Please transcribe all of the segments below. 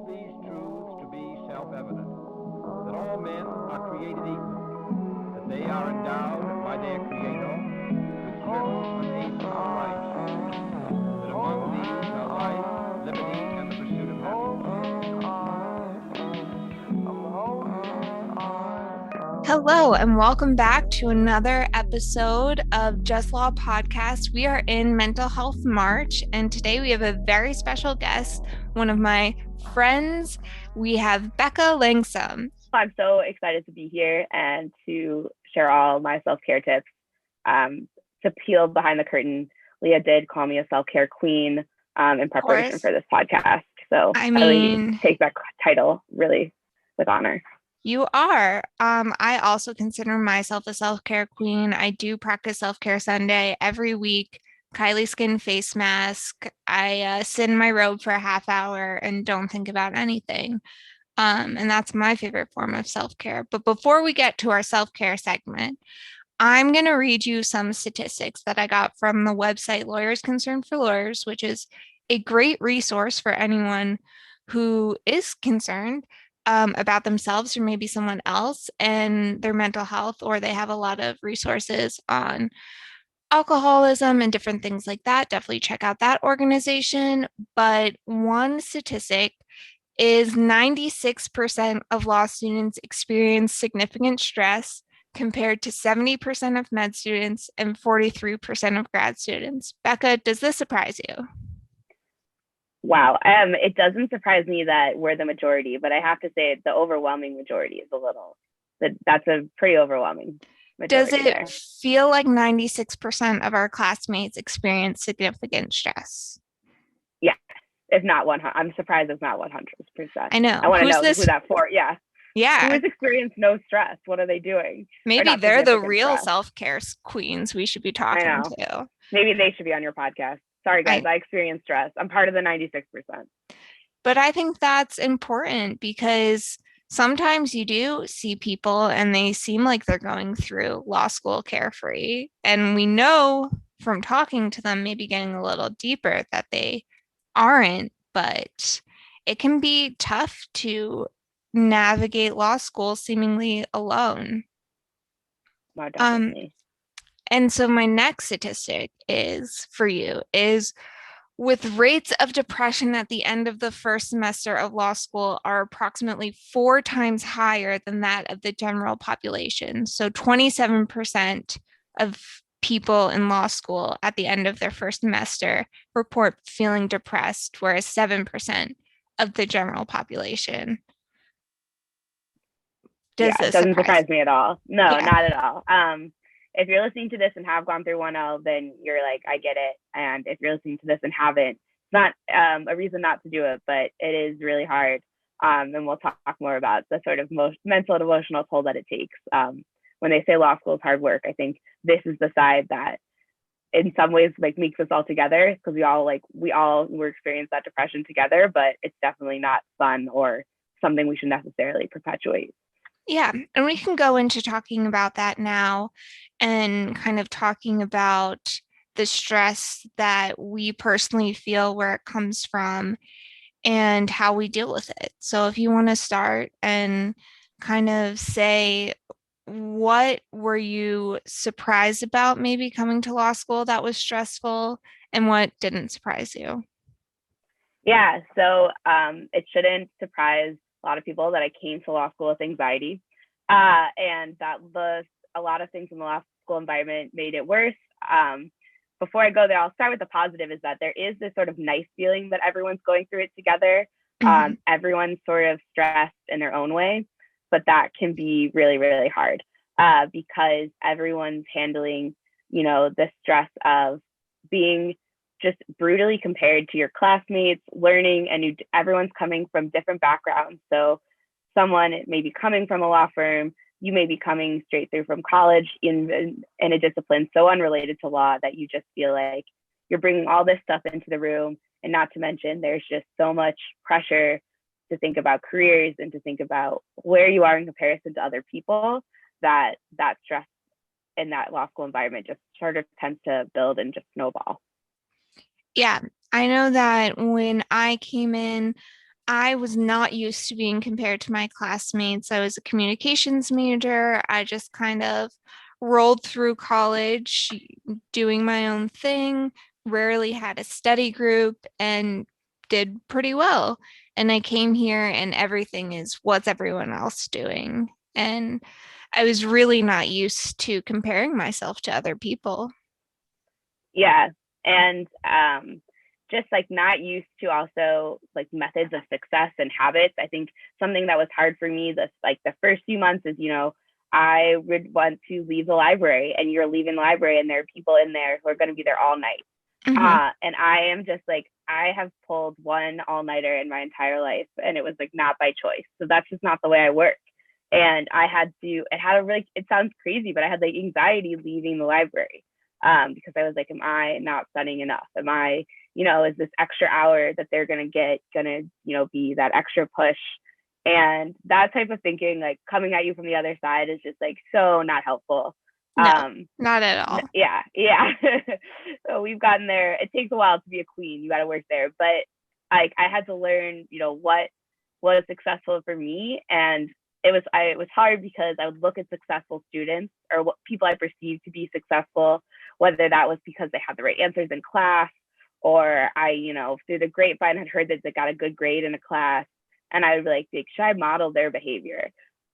hold these truths to be self-evident, that all men are created equal, that they are endowed by their Creator with certain unalienable rights, that among these are life, liberty, and the pursuit of happiness. Hello, and welcome back to another episode of Just Law Podcast. We are in Mental Health March, and today we have a very special guest, one of my friends. We have Becca Langsam. I'm so excited to be here and to share all my self-care tips. To peel behind the curtain, Lea did call me a self-care queen in preparation for this podcast. So I really take that title really with honor. You are. I also consider myself a self-care queen. I do practice self-care Sunday every week. Kylie Skin face mask. I sit in my robe for a half hour and don't think about anything. And that's my favorite form of self-care. But before we get to our self-care segment, I'm going to read you some statistics that I got from the website Lawyers Concerned for Lawyers, which is a great resource for anyone who is concerned about themselves or maybe someone else and their mental health, or they have a lot of resources on alcoholism and different things like that. Definitely check out that organization. But one statistic is 96% of law students experience significant stress compared to 70% of med students and 43% of grad students. Becca, does this surprise you? Wow. It doesn't surprise me that we're the majority, but I have to say the overwhelming majority is that's a pretty overwhelming majority. Does it feel like 96% of our classmates experience significant stress? Yeah. If not 100, I'm surprised it's not 100%. I know. I want to know who that for. Yeah. Yeah. Who has experienced no stress? What are they doing? Maybe they're the real self-care queens we should be talking to. Maybe they should be on your podcast. Sorry, guys, I experience stress. I'm part of the 96%. But I think that's important because sometimes you do see people and they seem like they're going through law school carefree. And we know from talking to them, maybe getting a little deeper, that they aren't. But it can be tough to navigate law school seemingly alone. No, definitely. And so my next statistic is for you is with rates of depression at the end of the first semester of law school are approximately 4 times higher than that of the general population. So 27% of people in law school at the end of their first semester report feeling depressed, whereas 7% of the general population. It doesn't surprise me at all. No, not at all. If you're listening to this and have gone through 1L, then you're like, I get it. And if you're listening to this and haven't, it's not a reason not to do it, but it is really hard. And we'll talk more about the sort of mental and emotional toll that it takes. When they say law school is hard work, I think this is the side that in some ways like makes us all together, because we all were experiencing that depression together, but it's definitely not fun or something we should necessarily perpetuate. Yeah, and we can go into talking about that now and kind of talking about the stress that we personally feel, where it comes from, and how we deal with it. So if you want to start and kind of say, what were you surprised about maybe coming to law school that was stressful, and what didn't surprise you? Yeah, so it shouldn't surprise a lot of people that I came to law school with anxiety, and that a lot of things in the law school environment made it worse. Before I go there, I'll start with the positive, is that there is this sort of nice feeling that everyone's going through it together. Mm-hmm. Everyone's sort of stressed in their own way, but that can be really, really hard because everyone's handling, the stress of being just brutally compared to your classmates, learning, and everyone's coming from different backgrounds. So someone may be coming from a law firm, you may be coming straight through from college in a discipline so unrelated to law that you just feel like you're bringing all this stuff into the room. And not to mention, there's just so much pressure to think about careers and to think about where you are in comparison to other people, that stress in that law school environment just sort of tends to build and just snowball. Yeah, I know that when I came in, I was not used to being compared to my classmates. I was a communications major. I just kind of rolled through college doing my own thing, rarely had a study group, and did pretty well. And I came here and everything is what's everyone else doing. And I was really not used to comparing myself to other people. Yeah. And just like not used to also like methods of success and habits. I think something that was hard for me this like the first few months is, I would want to leave the library and you're leaving the library and there are people in there who are going to be there all night. And I am just like, I have pulled one all-nighter in my entire life and it was like not by choice. So that's just not the way I work. And it sounds crazy, but I had like anxiety leaving the library because I was like, am I not studying enough? Am I, is this extra hour that they're going to be that extra push? And that type of thinking, like coming at you from the other side is just like so not helpful. No, not at all. Yeah. So we've gotten there. It takes a while to be a queen. You got to work there. But like I had to learn, what was successful for me. And it was hard because I would look at successful students or what people I perceived to be successful, whether that was because they had the right answers in class or I, through the grapevine had heard that they got a good grade in a class. And I would be like, should I model their behavior?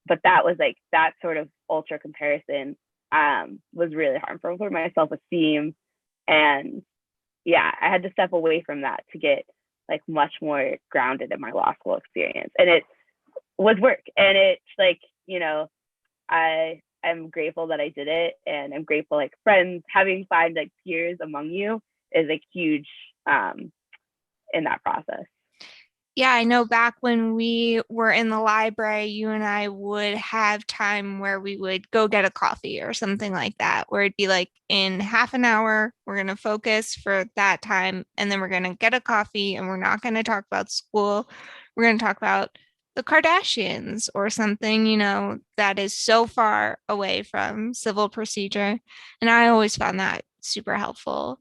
But that was like that sort of ultra comparison was really harmful for my self-esteem. And yeah, I had to step away from that to get like much more grounded in my law school experience. And it was work. And it's like, I am grateful that I did it. And I'm grateful like friends, find like peers among you is like huge in that process. Yeah, I know back when we were in the library, you and I would have time where we would go get a coffee or something like that, where it'd be like in half an hour, we're going to focus for that time, and then we're going to get a coffee and we're not going to talk about school. We're going to talk about the Kardashians or something, that is so far away from civil procedure. And I always found that super helpful.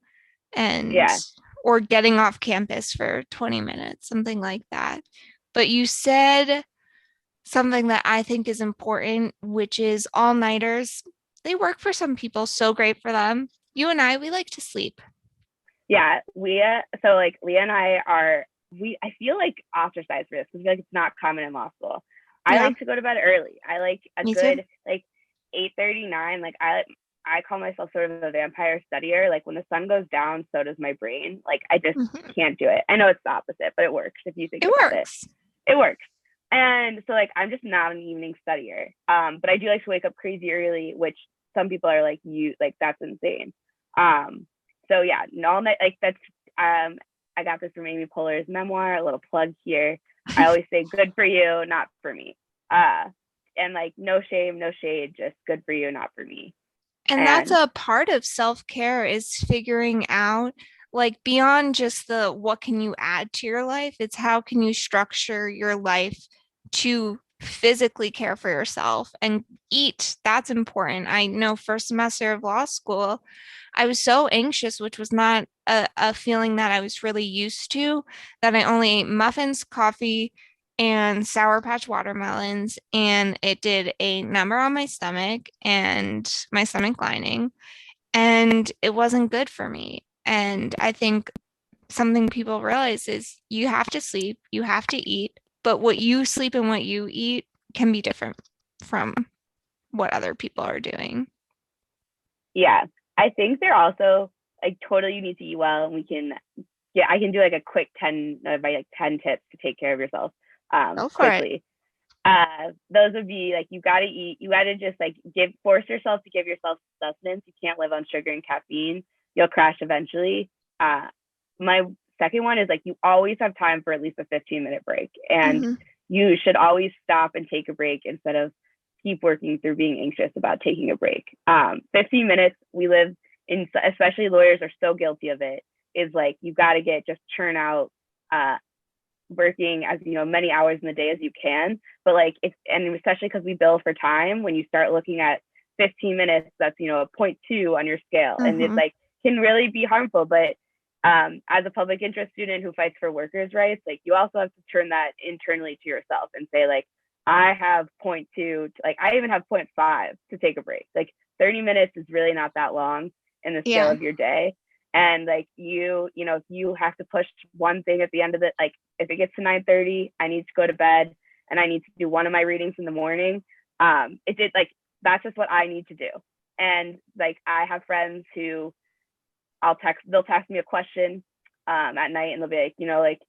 And yeah. Or getting off campus for 20 minutes, something like that. But you said something that I think is important, which is all-nighters. They work for some people, so great for them. You and I, we like to sleep. Yeah, so like Lea and I I feel like ostracized for this because I feel like it's not common in law school. I like to go to bed early. I like a Me good too. like 8:39. Like I call myself sort of a vampire studier. Like when the sun goes down, so does my brain. Like I just can't do it. I know it's the opposite, but it works if you think about it. It works. And so like I'm just not an evening studier. But I do like to wake up crazy early, which some people are like, that's insane. So yeah, all night like that's I got this from Amy Poehler's memoir, a little plug here. I always say good for you, not for me. And like no shame, no shade, just good for you, not for me. And that's a part of self-care is figuring out like beyond just the what can you add to your life, it's how can you structure your life to physically care for yourself and eat. That's important. I know first semester of law school, I was so anxious, which was not a feeling that I was really used to, that I only ate muffins, coffee, and Sour Patch watermelons, and it did a number on my stomach and my stomach lining, and it wasn't good for me. And I think something people realize is you have to sleep, you have to eat, but what you sleep and what you eat can be different from what other people are doing. Yeah, I think they're also like totally you need to eat well, and I can do like a quick 10 tips to take care of yourself quickly. Those would be like you got to eat, you got to just like force yourself to give yourself sustenance. You can't live on sugar and caffeine, you'll crash eventually. My second one is like you always have time for at least a 15-minute break, and you should always stop and take a break instead of keep working through being anxious about taking a break. 15 minutes, we live in, especially lawyers are so guilty of it, is like you got to just churn out working as many hours in the day as you can. But like and especially because we bill for time, when you start looking at 15 minutes, that's a 0.2 on your scale, and it's like can really be harmful. But as a public interest student who fights for workers' rights, like you also have to turn that internally to yourself and say, like, I have 0.2, like I even have 0.5 to take a break. Like 30 minutes is really not that long in the scale Yeah. of your day. And like you know, if you have to push one thing at the end of it, like if it gets to 9:30, I need to go to bed and I need to do one of my readings in the morning. It did like that's just what I need to do. And like I have friends who they'll text me a question at night and they'll be like, you know, like,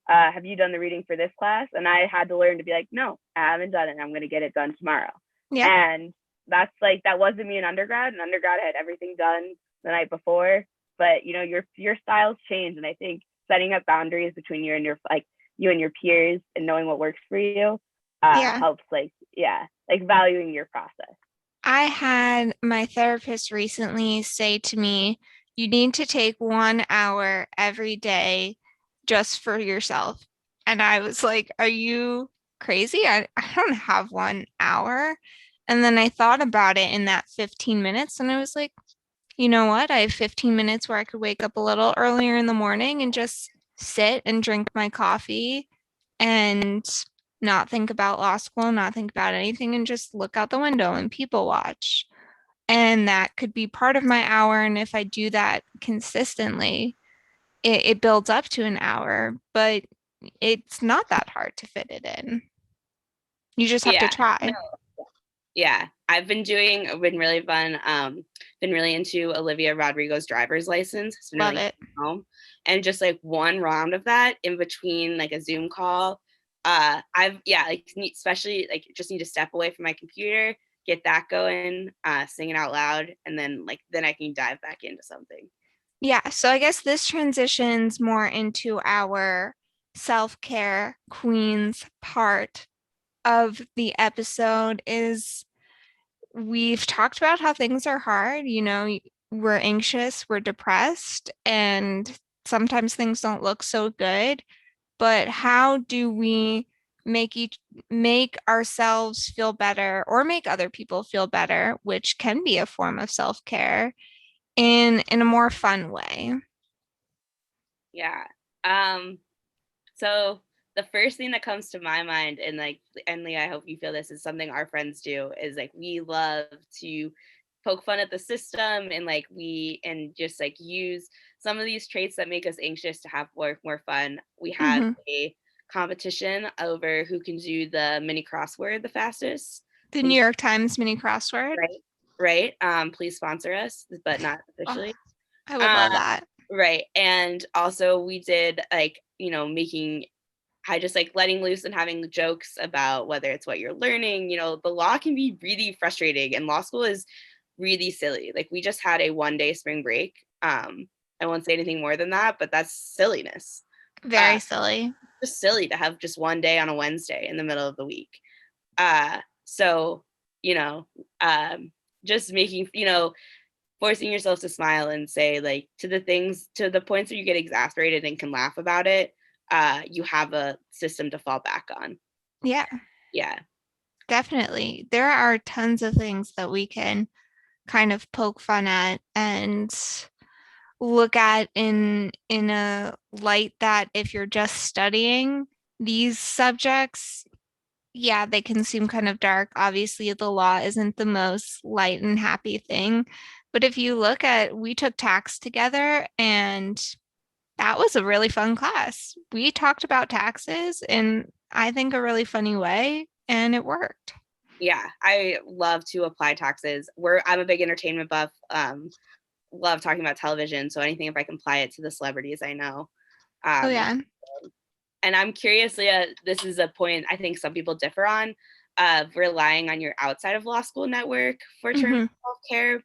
have you done the reading for this class? And I had to learn to be like, no, I haven't done it. I'm going to get it done tomorrow. Yeah. And that's like, that wasn't me in undergrad. In undergrad, I had everything done the night before, but you know, your styles change. And I think setting up boundaries between you and your peers and knowing what works for you helps like valuing your process. I had my therapist recently say to me, you need to take 1 hour every day just for yourself. And I was like, are you crazy? I don't have 1 hour. And then I thought about it in that 15 minutes and I was like, you know what? I have 15 minutes where I could wake up a little earlier in the morning and just sit and drink my coffee and not think about law school, not think about anything, and just look out the window and people watch. And that could be part of my hour. And if I do that consistently, it builds up to an hour, but it's not that hard to fit it in. You just have to try. Yeah, I've been really fun. Been really into Olivia Rodrigo's driver's license. It's been Love really it. home. And just like one round of that in between like a Zoom call. Especially like just need to step away from my computer, get that going, sing it out loud, and then I can dive back into something. Yeah, so I guess this transitions more into our self-care queens part of the episode is we've talked about how things are hard, you know, we're anxious, we're depressed, and sometimes things don't look so good, but how do we make ourselves feel better or make other people feel better, which can be a form of self-care in a more fun way? Yeah. So the first thing that comes to my mind, and Leah, I hope you feel this, is something our friends do, is like we love to poke fun at the system and just like use some of these traits that make us anxious to have more fun. We had a competition over who can do the mini crossword the fastest. The New York Times mini crossword. Right. Please sponsor us, but not officially. I would love that. Right. And also we did letting loose and having jokes about whether it's what you're learning. You know, the law can be really frustrating and law school is really silly. Like we just had a 1-day spring break. I won't say anything more than that, but that's silliness. Very silly. Just silly to have just 1 day on a Wednesday in the middle of the week. Just making, forcing yourself to smile and say like to the points where you get exasperated and can laugh about it, you have a system to fall back on. Yeah. Definitely. There are tons of things that we can kind of poke fun at and look at in a light that if you're just studying these subjects, yeah, they can seem kind of dark. Obviously, the law isn't the most light and happy thing. But if you look at, we took tax together and that was a really fun class. We talked about taxes in, I think, a really funny way, and it worked. Yeah, I love to apply taxes. I'm a big entertainment buff. Love talking about television. So anything if I can apply it to the celebrities I know. And I'm curious, Leah, this is a point I think some people differ on, of relying on your outside of law school network for terms of self-care,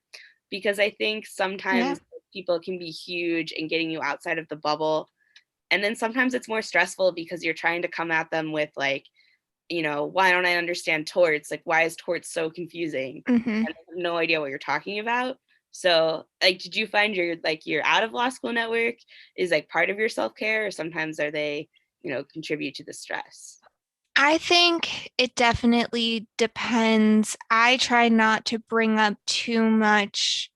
because I think sometimes people can be huge in getting you outside of the bubble. And then sometimes it's more stressful because you're trying to come at them with like, why don't I understand torts? Like, why is torts so confusing? And I have no idea what you're talking about. So like, did you find your out of law school network is like part of your self-care, or sometimes are they, contribute to the stress? I think it definitely depends. I try not to bring up too much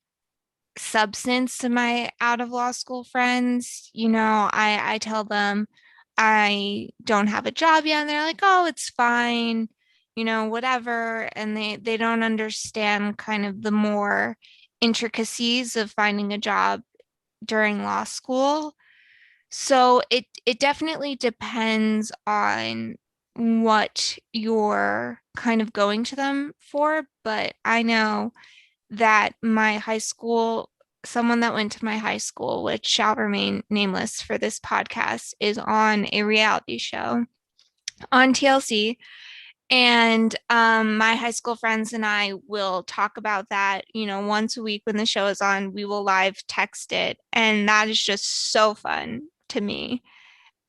substance to my out of law school friends. I tell them I don't have a job yet, and they're like, oh, it's fine, whatever. And they don't understand kind of the more intricacies of finding a job during law school. So it definitely depends on what you're kind of going to them for. But I know that my high school, someone that went to my high school, which shall remain nameless for this podcast, is on a reality show on TLC. And my high school friends and I will talk about that, once a week when the show is on. We will live text it. And that is just so fun to me.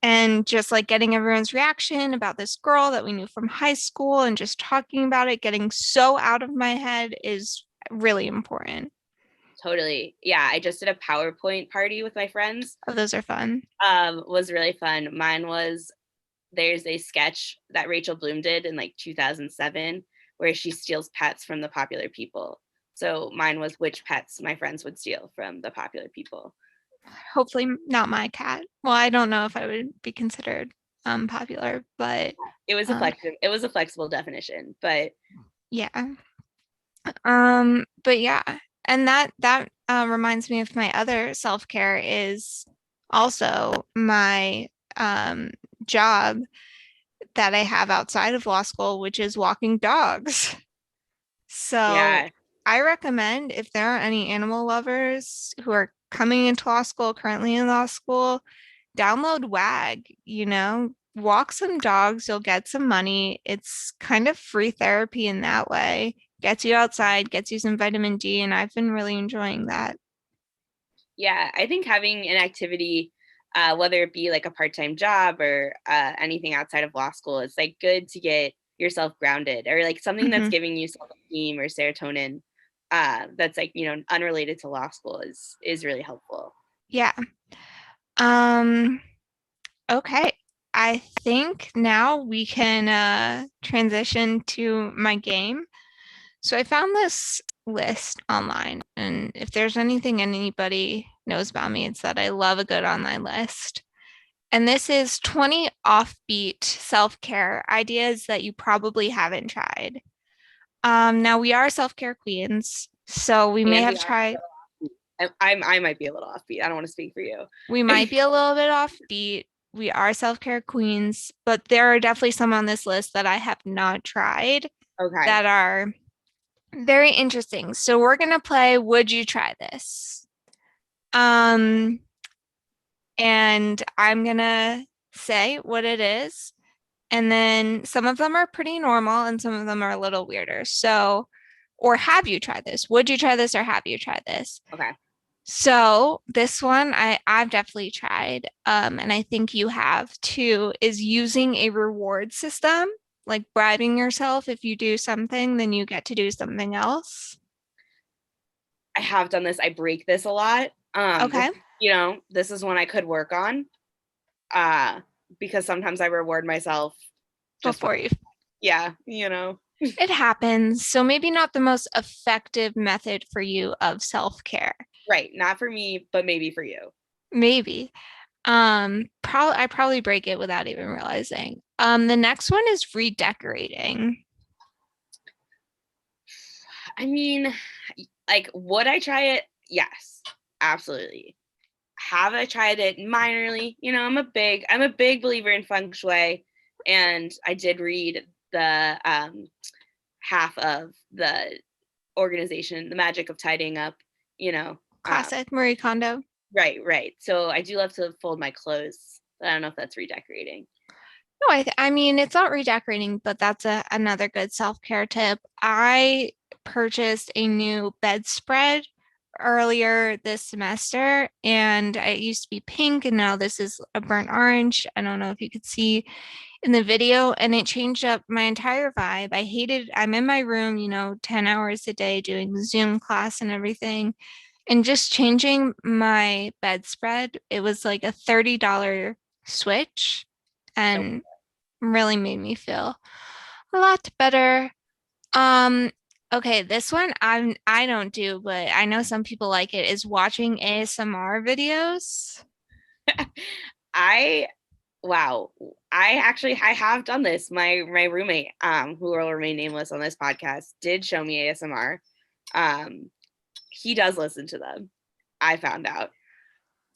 And just like getting everyone's reaction about this girl that we knew from high school and just talking about it, getting so out of my head is really important. Totally. Yeah. I just did a PowerPoint party with my friends. Oh, those are fun. Was really fun. Mine was, there's a sketch that Rachel Bloom did in like 2007 where she steals pets from the popular people. So mine was which pets my friends would steal from the popular people. Hopefully not my cat. Well, I don't know if I would be considered popular, but it was a flexible definition, but yeah. But yeah, and that reminds me of my other self-care is also my job that I have outside of law school, which is walking dogs. So yeah. I recommend, if there are any animal lovers who are coming into law school, currently in law school, download WAG, walk some dogs, you'll get some money. It's kind of free therapy in that way. Gets you outside, gets you some vitamin D, and I've been really enjoying that. Yeah, I think having an activity, whether it be like a part-time job or anything outside of law school, it's like good to get yourself grounded, or like something that's giving you self-esteem or serotonin that's like, unrelated to law school is really helpful. Yeah. Okay. I think now we can transition to my game. So I found this list online, and if there's anything anybody knows about me, it's that I love a good online list. And this is 20 offbeat self-care ideas that you probably haven't tried. Now we are self-care queens, so we may have tried. I might be a little offbeat. I don't want to speak for you. We might be a little bit offbeat. We are self-care queens, but there are definitely some on this list that I have not tried that are very interesting. So we're going to play Would You Try This? And I'm going to say what it is. And then some of them are pretty normal and some of them are a little weirder. So, or have you tried this? Would you try this or have you tried this? Okay. So this one I've definitely tried, and I think you have too, is using a reward system, like bribing yourself. If you do something, then you get to do something else. I have done this. I break this a lot. Okay. This is one I could work on because sometimes I reward myself before you. Yeah, It happens. So maybe not the most effective method for you of self-care. Right. Not for me, but maybe for you. Maybe. I probably break it without even realizing. The next one is redecorating. I mean, like, would I try it? Yes, absolutely. Have I tried it minorly? I'm a big believer in feng shui, and I did read the half of the organization, The Magic of Tidying Up, Classic Marie Kondo. Right. So I do love to fold my clothes, but I don't know if that's redecorating. No, I mean, it's not redecorating, but that's another good self-care tip. I purchased a new bedspread earlier this semester, and it used to be pink, and now this is a burnt orange. I don't know if you could see in the video, and it changed up my entire vibe. I'm in my room, 10 hours a day doing Zoom class and everything. And just changing my bedspread, it was like a $30 switch and really made me feel a lot better. Okay, this one I don't do, but I know some people like it, is watching ASMR videos. I Wow. I have done this. My roommate, who will remain nameless on this podcast, did show me ASMR. He does listen to them. I found out.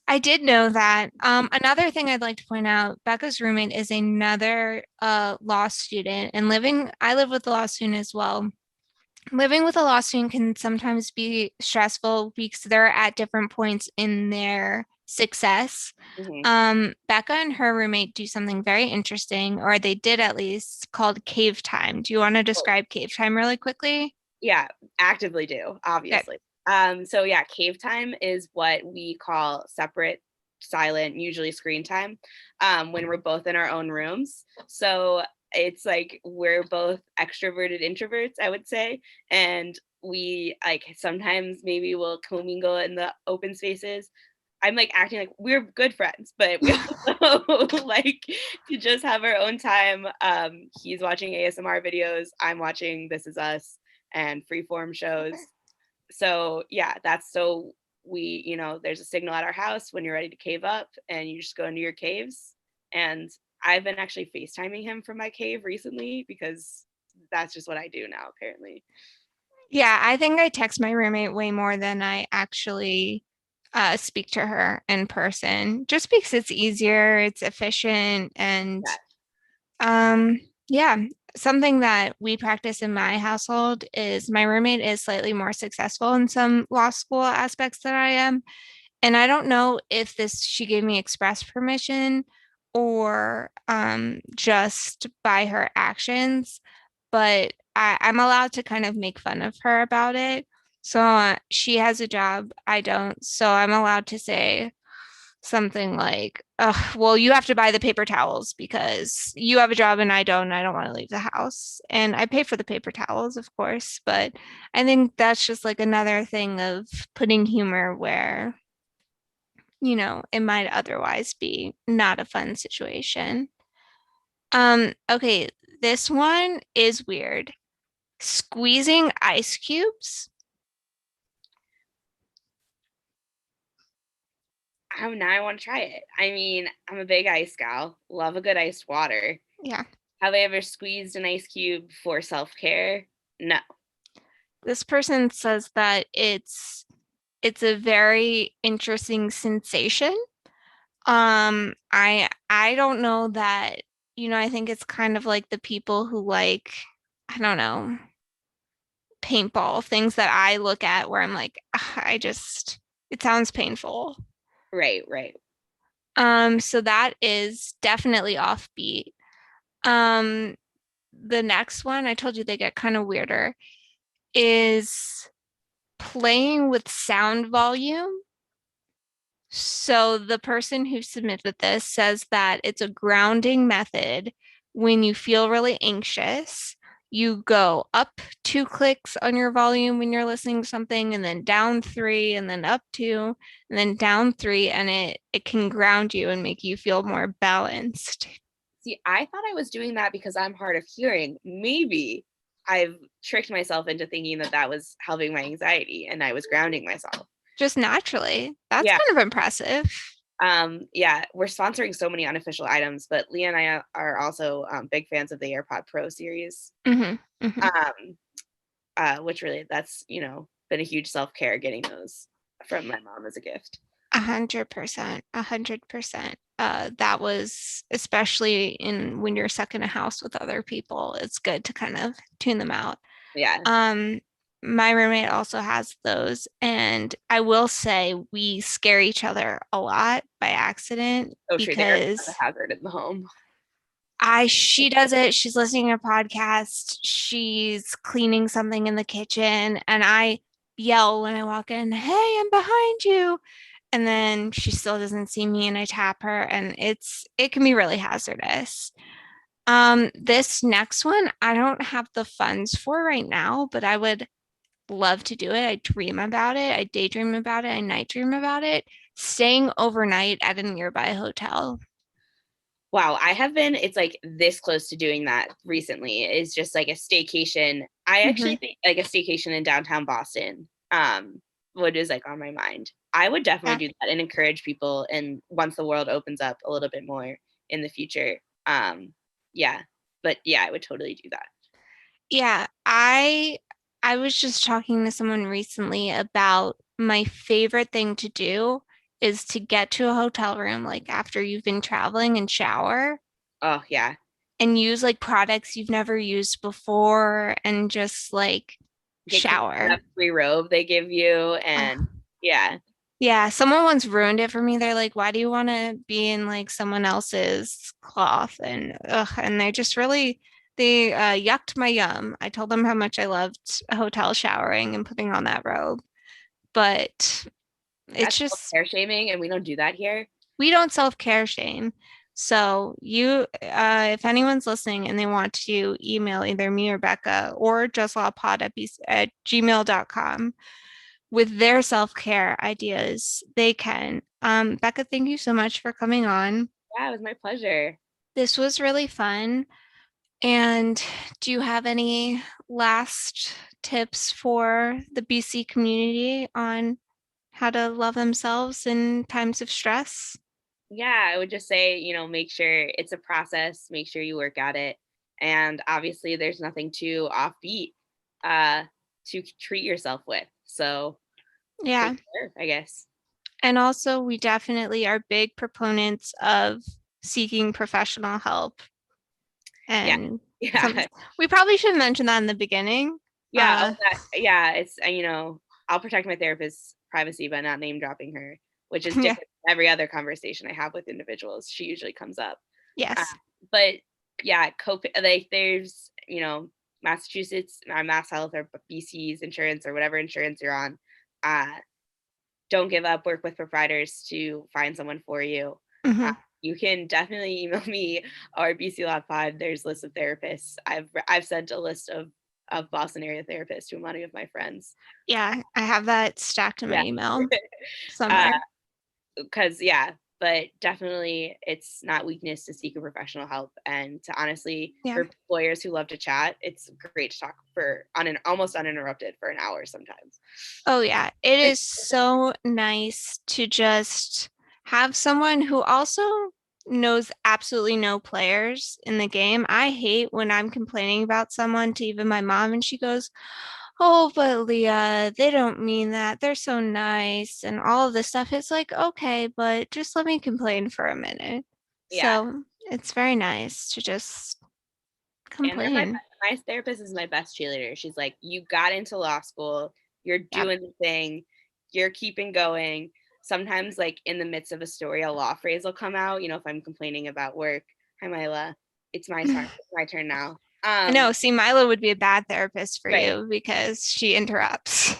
I did know that. Another thing I'd like to point out, Becca's roommate is another law student, and I live with a law student as well. Living with a law student can sometimes be stressful because they're at different points in their success. Becca and her roommate do something very interesting, or they did at least, called cave time. Do you want to describe cave time really quickly? Yeah, actively do, obviously. So yeah, cave time is what we call separate, silent, usually screen time, when we're both in our own rooms. So it's like we're both extroverted introverts, I would say, and we like sometimes maybe we'll commingle in the open spaces. I'm like acting like we're good friends, but we also like to just have our own time. He's watching ASMR videos, I'm watching This Is Us and freeform shows. So yeah, that's so we, there's a signal at our house when you're ready to cave up and you just go into your caves. And I've been actually FaceTiming him from my cave recently because that's just what I do now, apparently. Yeah, I think I text my roommate way more than I actually speak to her in person, just because it's easier, it's efficient, and yeah, something that we practice in my household is my roommate is slightly more successful in some law school aspects than I am. And I don't know if she gave me express permission or just by her actions, but I'm allowed to kind of make fun of her about it. So she has a job, I don't. So I'm allowed to say something like, well, you have to buy the paper towels because you have a job and I don't, and I don't want to leave the house. And I pay for the paper towels, of course, but I think that's just like another thing of putting humor where, it might otherwise be not a fun situation. Okay, this one is weird. Squeezing ice cubes. Now I want to try it. I mean, I'm a big ice gal, love a good iced water. Yeah. Have I ever squeezed an ice cube for self-care? No. This person says that it's a very interesting sensation. I don't know that, I think it's kind of like the people who like, I don't know, paintball, things that I look at where I'm like, it sounds painful. Right. So that is definitely offbeat. Um, the next one, I told you they get kind of weirder, is playing with sound volume. So the person who submitted this says that it's a grounding method. When you feel really anxious, you go up 2 clicks on your volume when you're listening to something, and then down 3, and then up 2, and then down 3, and it can ground you and make you feel more balanced. See, I thought I was doing that because I'm hard of hearing. Maybe I've tricked myself into thinking that that was helping my anxiety and I was grounding myself. Just naturally. That's kind of impressive. Yeah, we're sponsoring so many unofficial items, but Lea and I are also big fans of the AirPod Pro series. Which really, that's, been a huge self-care getting those from my mom as a gift. 100%, 100%. That was especially when you're stuck in a house with other people, it's good to kind of tune them out. Yeah. My roommate also has those, and I will say we scare each other a lot by accident because a hazard in the home. She does it. She's listening to a podcast. She's cleaning something in the kitchen, and I yell when I walk in, "Hey, I'm behind you." And then she still doesn't see me and I tap her, and it can be really hazardous. This next one, I don't have the funds for right now, but I would love to do it. I dream about it. I daydream about it. I night dream about it. Staying overnight at a nearby hotel. Wow, I have been, it's like this close to doing that recently. Is just like a staycation. I actually think like a staycation in downtown Boston, what is like on my mind. I would definitely do that and encourage people. And once the world opens up a little bit more in the future, yeah, but yeah, I would totally do that. Yeah, I was just talking to someone recently about my favorite thing to do is to get to a hotel room like after you've been traveling and shower Oh yeah, and use like products you've never used before and just like get kicked in shower. that free robe they give you, and yeah, Yeah, someone once ruined it for me. They're like, "Why do you want to be in like someone else's cloth?" And and they just really they yucked my yum. I told them how much I loved hotel showering and putting on that robe, but it's that's just hair shaming, and we don't do that here. we don't self-care shame. So you, if anyone's listening and they want to email either me or Becca or justlawpod at gmail.com with their self-care ideas, they can. Becca, thank you so much for coming on. Yeah, it was my pleasure. This was really fun. And do you have any last tips for the BC community on how to love themselves in times of stress? Yeah, I would just say, make sure it's a process, make sure you work at it. And obviously there's nothing too offbeat to treat yourself with. So Yeah. take care, I guess. And also, we definitely are big proponents of seeking professional help. Yeah. And Yeah. we probably should mention that in the beginning. Yeah. It's, I'll protect my therapist's privacy by not name dropping her, which is Yeah. different from every other conversation I have with individuals. She usually comes up. Yes. But yeah, like there's, Massachusetts, Mass Health or BC's insurance or whatever insurance you're on. Uh, don't give up, work with providers to find someone for you. Hmm. You can definitely email me or BC Law Pod. There's lists of therapists. I've sent a list of Boston area therapists to many of my friends. Yeah, I have that stacked in my Yeah. email uh, somewhere. because but definitely it's not weakness to seek a professional help, and to honestly, Yeah. for employers who love to chat, it's great to talk for almost uninterrupted for an hour sometimes. Oh, yeah. It is so nice to just have someone who also knows absolutely no players in the game. I hate when I'm complaining about someone to even my mom and she goes, "Oh, but Leah, they don't mean that. They're so nice," and all of this stuff. It's like, okay, but just let me complain for a minute. Yeah. So it's very nice to just And they're complain. my therapist is my best cheerleader. She's like, you got into law school, you're Yep. doing the thing, you're keeping going. Sometimes, like in the midst of a story, a law phrase will come out. If I'm complaining about work, hi Mila, it's my turn. It's my turn now. No, see, Mila would be a bad therapist for Right. you because she interrupts.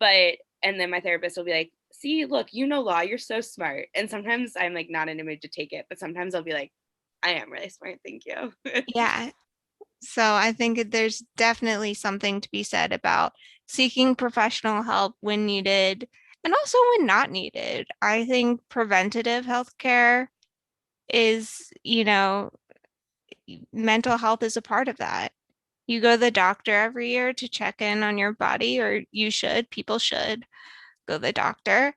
And then my therapist will be like, see, look, law, you're so smart. And sometimes I'm like not in a mood to take it, but sometimes I'll be like, I am really smart, thank you. Yeah. So I think there's definitely something to be said about seeking professional help when needed and also when not needed. I think preventative healthcare is, mental health is a part of that. You go to the doctor every year to check in on your body, or people should go to the doctor.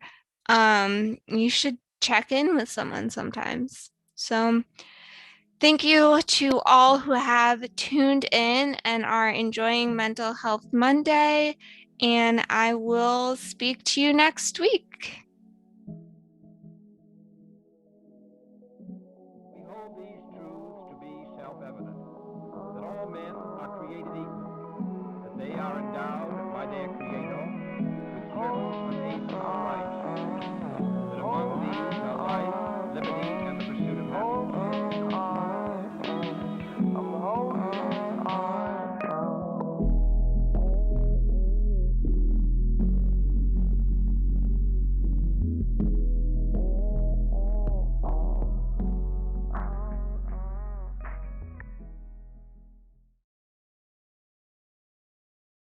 You should check in with someone sometimes. So thank you to all who have tuned in and are enjoying Mental Health Monday. And I will speak to you next week. We hold these truths to be self-evident, that all men are created equal, that they are endowed by their Creator